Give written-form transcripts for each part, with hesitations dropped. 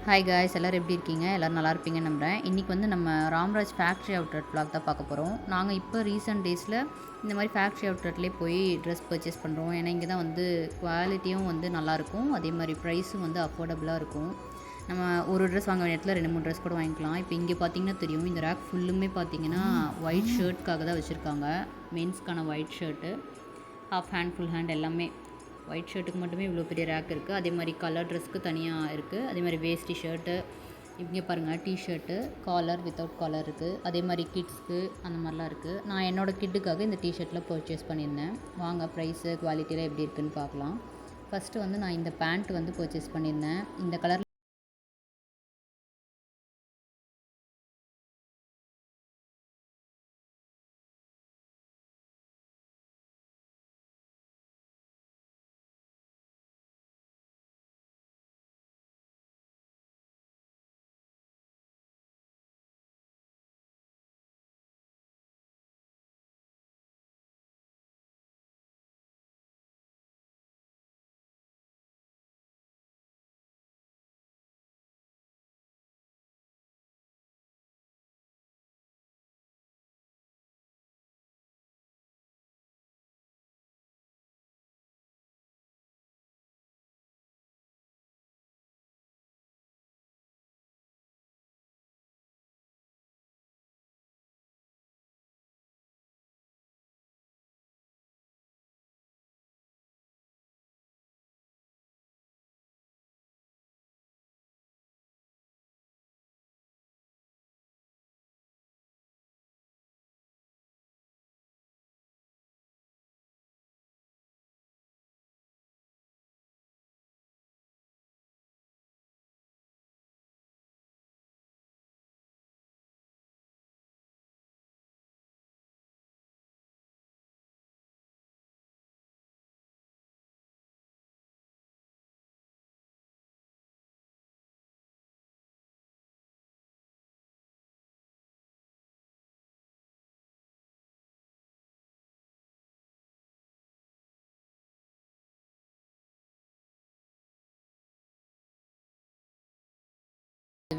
Hi guys, எல்லோரும் எப்படி இருக்கீங்க? எல்லோரும் நல்லா இருப்பீங்கன்னு நம்புகிறேன். இன்றைக்கி வந்து நம்ம ராம்ராஜ் ஃபேக்ட்ரி அவுட்லெட் வ்ளாக் தான் பார்க்க போகிறோம். நாங்கள் இப்போ ரீசெண்ட் டேஸில் இந்த மாதிரி ஃபேக்ட்ரி அவுட்லெட்லேயே போய் ட்ரெஸ் பர்ச்சேஸ் பண்ணுறோம். ஏன்னா இங்கே தான் வந்து குவாலிட்டியும் வந்து நல்லாயிருக்கும், அதே மாதிரி ப்ரைஸும் வந்து அஃபோர்டபுளாக இருக்கும். நம்ம ஒரு ட்ரெஸ் வாங்க வேண்டிய இடத்துல 2-3 ட்ரெஸ் கூட வாங்கிக்கலாம். இப்போ இங்கே பார்த்தீங்கன்னா தெரியும், இந்த ரேக் ஃபுல்லுமே பார்த்தீங்கன்னா ஒயிட் ஷர்ட்காக தான் வச்சுருக்காங்க. மென்ஸ்க்கான white shirt, half hand, full hand எல்லாமே. ஒயிட் ஷர்ட்டுக்கு மட்டுமே இவ்வளோ பெரிய ரேக் இருக்குது. அதே மாதிரி கலர் ட்ரெஸ்க்கு தனியாக இருக்குது. அதே மாதிரி வேஸ்டி ஷர்ட்டு, இங்கே பாருங்கள் டிஷர்ட்டு, காலர் வித்தவுட் காலர் இருக்குது. அதே மாதிரி கிட்ஸ்க்கு அந்த மாதிரிலாம் இருக்குது. நான் என்னோடய கிட்டுக்காக இந்த டிஷர்ட்டில் பர்ச்சேஸ் பண்ணியிருந்தேன். வாங்க ப்ரைஸு குவாலிட்டியில் எப்படி இருக்குதுன்னு பார்க்கலாம். ஃபஸ்ட்டு வந்து நான் இந்த பேண்ட் வந்து பர்ச்சேஸ் பண்ணியிருந்தேன். இந்த கலர்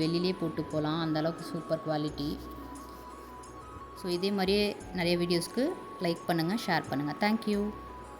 வெளியிலே போட்டு போகலாம், அந்தளவுக்கு சூப்பர் குவாலிட்டி. ஸோ இதே மாதிரியே நிறைய வீடியோஸ்க்கு லைக் பண்ணுங்கள், ஷேர் பண்ணுங்கள். தேங்க்யூ.